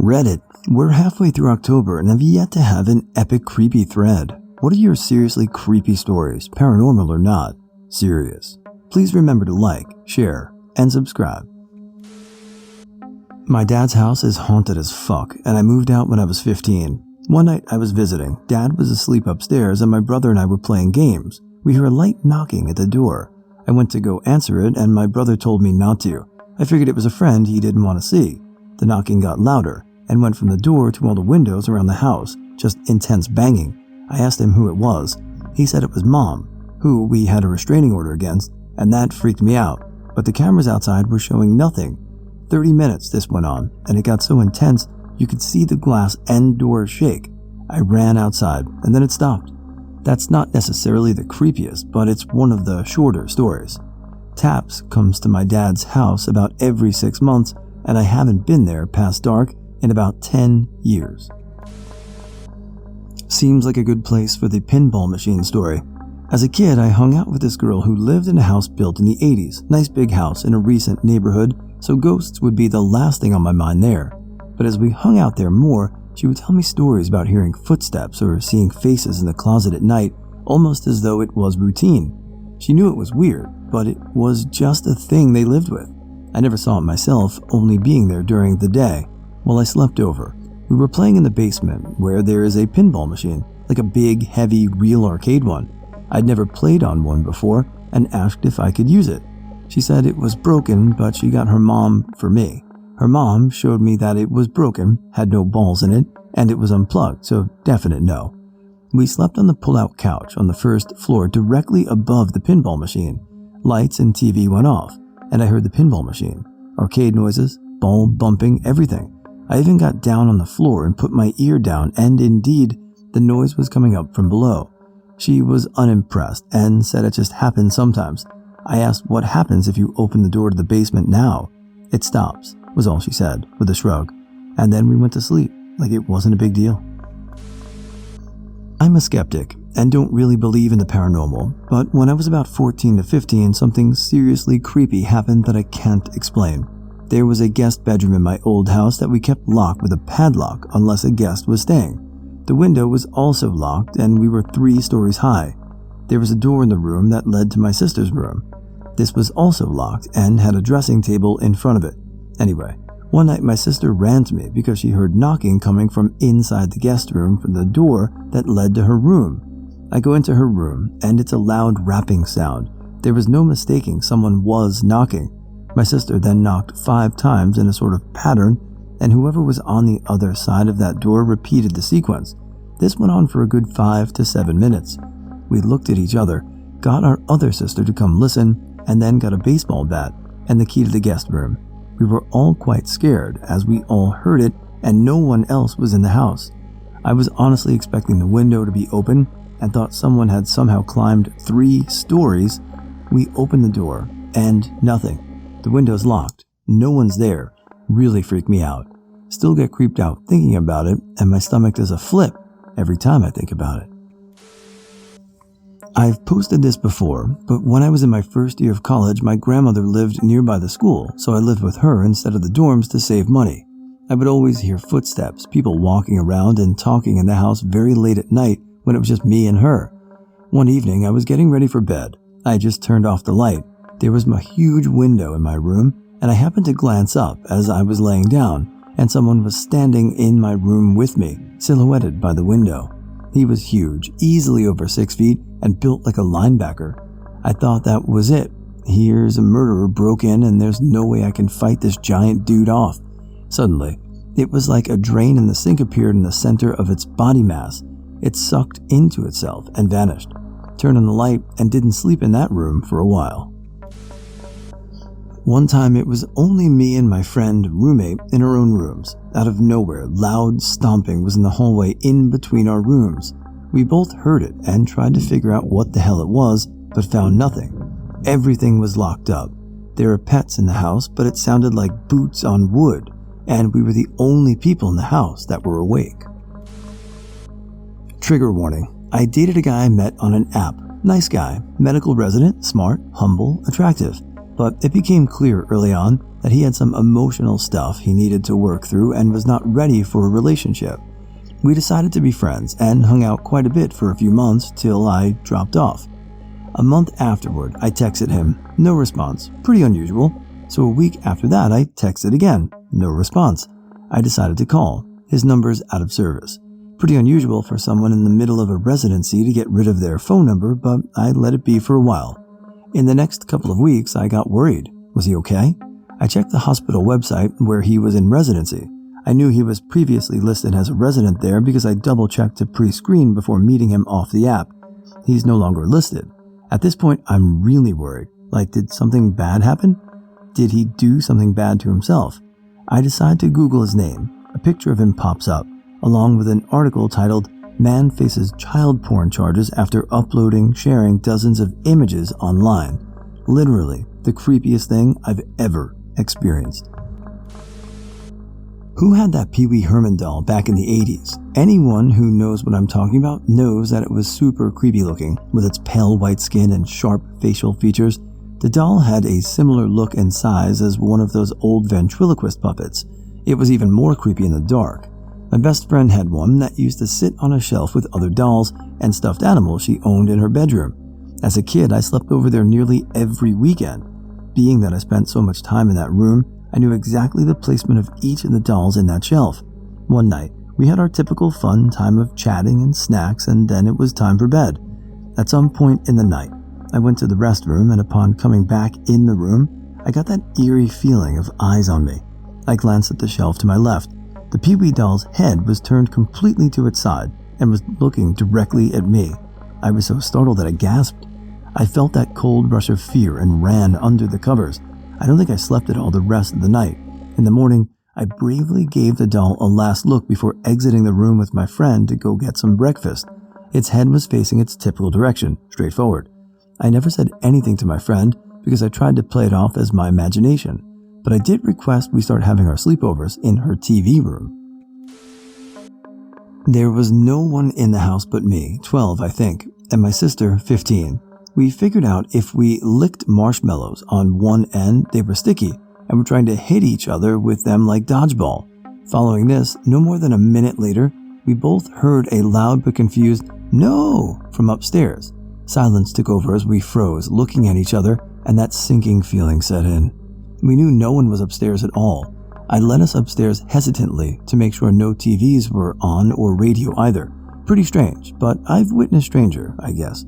Reddit, we're halfway through October and have yet to have an epic creepy thread. What are your seriously creepy stories, paranormal or not? Serious. Please remember to like, share, and subscribe. My dad's house is haunted as fuck, and I moved out when I was 15. One night I was visiting. Dad was asleep upstairs and my brother and I were playing games. We hear a light knocking at the door. I went to go answer it and my brother told me not to. I figured it was a friend he didn't want to see. The knocking got louder and went from the door to all the windows around the house, just intense banging. I asked him who it was. He said it was Mom, who we had a restraining order against, and that freaked me out. But the cameras outside were showing nothing. 30 minutes this went on, and it got so intense you could see the glass and door shake. I ran outside, and then it stopped. That's not necessarily the creepiest, but it's one of the shorter stories. Taps comes to my dad's house about every 6 months, and I haven't been there past dark in about 10 years. Seems like a good place for the pinball machine story. As a kid, I hung out with this girl who lived in a house built in the 80s, nice big house in a recent neighborhood, so ghosts would be the last thing on my mind there. But as we hung out there more, she would tell me stories about hearing footsteps or seeing faces in the closet at night, almost as though it was routine. She knew it was weird, but it was just a thing they lived with. I never saw it myself, only being there during the day. While I slept over, we were playing in the basement where there is a pinball machine, like a big, heavy, real arcade one. I'd never played on one before and asked if I could use it. She said it was broken, but she got her mom for me. Her mom showed me that it was broken, had no balls in it, and it was unplugged, so definite no. We slept on the pull-out couch on the first floor directly above the pinball machine. Lights and TV went off, and I heard the pinball machine. Arcade noises, ball bumping, everything. I even got down on the floor and put my ear down, and indeed, the noise was coming up from below. She was unimpressed and said it just happens sometimes. I asked what happens if you open the door to the basement now. It stops, was all she said, with a shrug. And then we went to sleep, like it wasn't a big deal. I'm a skeptic and don't really believe in the paranormal, but when I was about 14 to 15, something seriously creepy happened that I can't explain. There was a guest bedroom in my old house that we kept locked with a padlock unless a guest was staying. The window was also locked and we were 3 stories high. There was a door in the room that led to my sister's room. This was also locked and had a dressing table in front of it. Anyway, one night my sister ran to me because she heard knocking coming from inside the guest room from the door that led to her room. I go into her room and it's a loud rapping sound. There was no mistaking someone was knocking. My sister then knocked 5 times in a sort of pattern, and whoever was on the other side of that door repeated the sequence. This went on for a good 5 to 7 minutes. We looked at each other, got our other sister to come listen, and then got a baseball bat and the key to the guest room. We were all quite scared as we all heard it and no one else was in the house. I was honestly expecting the window to be open and thought someone had somehow climbed 3 stories. We opened the door and nothing. The window's locked. No one's there. Really freaked me out. Still get creeped out thinking about it, and my stomach does a flip every time I think about it. I've posted this before, but when I was in my first year of college, my grandmother lived nearby the school, so I lived with her instead of the dorms to save money. I would always hear footsteps, people walking around and talking in the house very late at night when it was just me and her. One evening, I was getting ready for bed. I had just turned off the light. There was a huge window in my room, and I happened to glance up as I was laying down, and someone was standing in my room with me, silhouetted by the window. He was huge, easily over 6 feet, and built like a linebacker. I thought that was it. Here's a murderer broke in, and there's no way I can fight this giant dude off. Suddenly, it was like a drain in the sink appeared in the center of its body mass. It sucked into itself and vanished. Turned on the light and didn't sleep in that room for a while. One time it was only me and my friend roommate in our own rooms. Out of nowhere, loud stomping was in the hallway in between our rooms. We both heard it and tried to figure out what the hell it was, but found nothing. Everything was locked up. There are pets in the house, but it sounded like boots on wood, and we were the only people in the house that were awake. Trigger warning. I dated a guy I met on an app. Nice guy, medical resident, smart, humble, attractive. But it became clear early on that he had some emotional stuff he needed to work through and was not ready for a relationship. We decided to be friends and hung out quite a bit for a few months till I dropped off. A month afterward, I texted him, no response, pretty unusual. So a week after that, I texted again, no response. I decided to call. His number's out of service. Pretty unusual for someone in the middle of a residency to get rid of their phone number, but I let it be for a while. In the next couple of weeks, I got worried. Was he okay? I checked the hospital website where he was in residency. I knew he was previously listed as a resident there because I double-checked to pre-screen before meeting him off the app. He's no longer listed. At this point, I'm really worried. Like, did something bad happen? Did he do something bad to himself? I decide to Google his name. A picture of him pops up, along with an article titled, "Man Faces Child Porn Charges After Sharing Dozens of Images Online." Literally, the creepiest thing I've ever experienced. Who had that Pee Wee Herman doll back in the 80s? Anyone who knows what I'm talking about knows that it was super creepy looking, with its pale white skin and sharp facial features. The doll had a similar look and size as one of those old ventriloquist puppets. It was even more creepy in the dark. My best friend had one that used to sit on a shelf with other dolls and stuffed animals she owned in her bedroom. As a kid, I slept over there nearly every weekend. Being that I spent so much time in that room, I knew exactly the placement of each of the dolls in that shelf. One night, we had our typical fun time of chatting and snacks, and then it was time for bed. At some point in the night, I went to the restroom, and upon coming back in the room, I got that eerie feeling of eyes on me. I glanced at the shelf to my left. The Pee Wee doll's head was turned completely to its side and was looking directly at me. I was so startled that I gasped. I felt that cold rush of fear and ran under the covers. I don't think I slept at all the rest of the night. In the morning, I bravely gave the doll a last look before exiting the room with my friend to go get some breakfast. Its head was facing its typical direction, straight forward. I never said anything to my friend because I tried to play it off as my imagination, but I did request we start having our sleepovers in her TV room. There was no one in the house but me, 12 I think, and my sister, 15. We figured out if we licked marshmallows on one end, they were sticky, and were trying to hit each other with them like dodgeball. Following this, no more than a minute later, we both heard a loud but confused "No!" from upstairs. Silence took over as we froze, looking at each other, and that sinking feeling set in. We knew no one was upstairs at all. I led us upstairs hesitantly to make sure no TVs were on or radio either. Pretty strange, but I've witnessed stranger, I guess.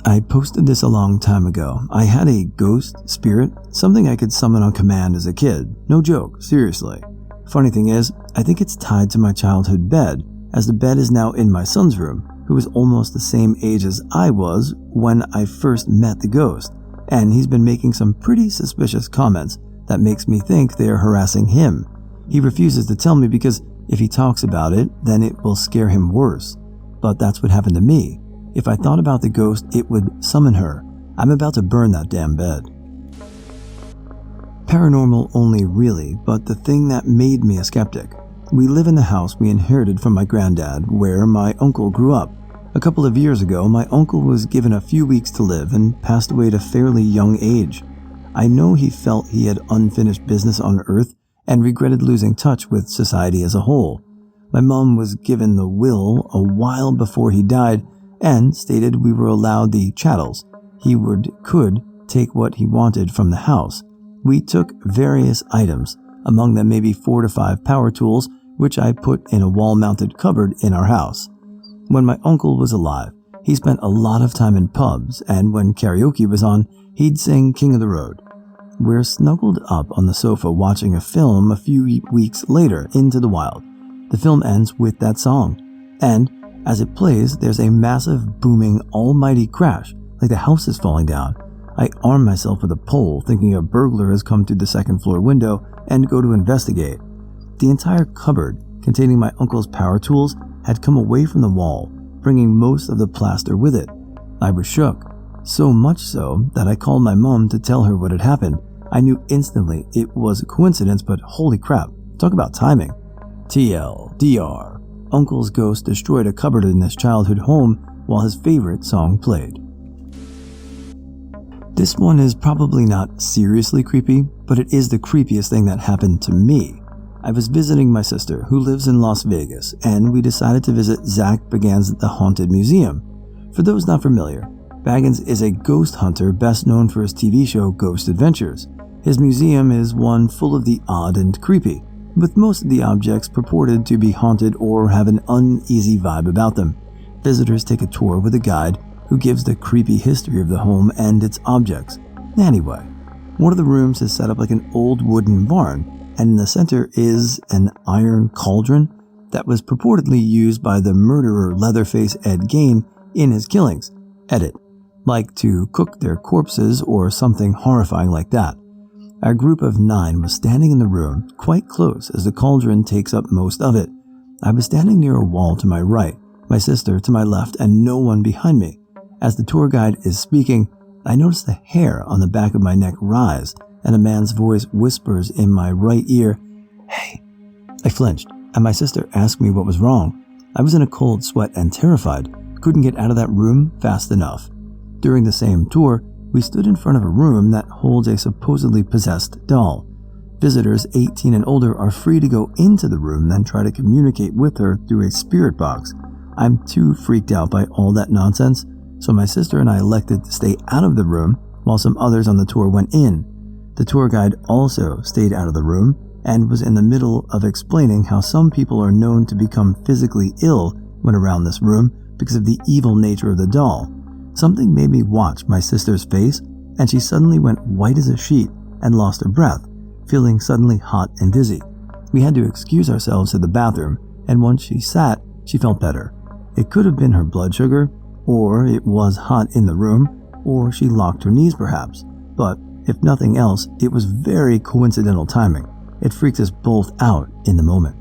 I posted this a long time ago. I had a ghost spirit, something I could summon on command as a kid. No joke, seriously. Funny thing is, I think it's tied to my childhood bed, as the bed is now in my son's room, who is almost the same age as I was when I first met the ghost, and he's been making some pretty suspicious comments that makes me think they are harassing him. He refuses to tell me because if he talks about it, then it will scare him worse. But that's what happened to me. If I thought about the ghost, it would summon her. I'm about to burn that damn bed. Paranormal only really, but the thing that made me a skeptic. We live in the house we inherited from my granddad, where my uncle grew up. A couple of years ago, my uncle was given a few weeks to live and passed away at a fairly young age. I know he felt he had unfinished business on Earth and regretted losing touch with society as a whole. My mom was given the will a while before he died and stated we were allowed the chattels. He could take what he wanted from the house. We took various items, among them maybe 4 to 5 power tools, which I put in a wall-mounted cupboard in our house. When my uncle was alive, he spent a lot of time in pubs, and when karaoke was on, he'd sing King of the Road. We're snuggled up on the sofa watching a film a few weeks later, Into the Wild. The film ends with that song, and as it plays, there's a massive, booming, almighty crash, like the house is falling down. I arm myself with a pole, thinking a burglar has come through the second-floor window, and go to investigate. The entire cupboard, containing my uncle's power tools, had come away from the wall, bringing most of the plaster with it. I was shook, so much so that I called my mom to tell her what had happened. I knew instantly it was a coincidence, but holy crap, talk about timing. TLDR. Uncle's ghost destroyed a cupboard in his childhood home while his favorite song played. This one is probably not seriously creepy, but it is the creepiest thing that happened to me. I was visiting my sister, who lives in Las Vegas, and we decided to visit Zach Bagans' The Haunted Museum. For those not familiar, Bagans is a ghost hunter best known for his TV show Ghost Adventures. His museum is one full of the odd and creepy, with most of the objects purported to be haunted or have an uneasy vibe about them. Visitors take a tour with a guide who gives the creepy history of the home and its objects. Anyway, one of the rooms is set up like an old wooden barn, and in the center is an iron cauldron that was purportedly used by the murderer Leatherface Ed Gein in his killings. Edit, like to cook their corpses or something horrifying like that. Our group of 9 was standing in the room, quite close as the cauldron takes up most of it. I was standing near a wall to my right, my sister to my left, and no one behind me. As the tour guide is speaking, I notice the hair on the back of my neck rise, and a man's voice whispers in my right ear, "Hey." I flinched, and my sister asked me what was wrong. I was in a cold sweat and terrified, couldn't get out of that room fast enough. During the same tour, we stood in front of a room that holds a supposedly possessed doll. Visitors 18 and older are free to go into the room then try to communicate with her through a spirit box. I'm too freaked out by all that nonsense, so my sister and I elected to stay out of the room while some others on the tour went in. The tour guide also stayed out of the room and was in the middle of explaining how some people are known to become physically ill when around this room because of the evil nature of the doll. Something made me watch my sister's face, and she suddenly went white as a sheet and lost her breath, feeling suddenly hot and dizzy. We had to excuse ourselves to the bathroom, and once she sat, she felt better. It could have been her blood sugar, or it was hot in the room, or she locked her knees perhaps. But if nothing else, it was very coincidental timing. It freaked us both out in the moment.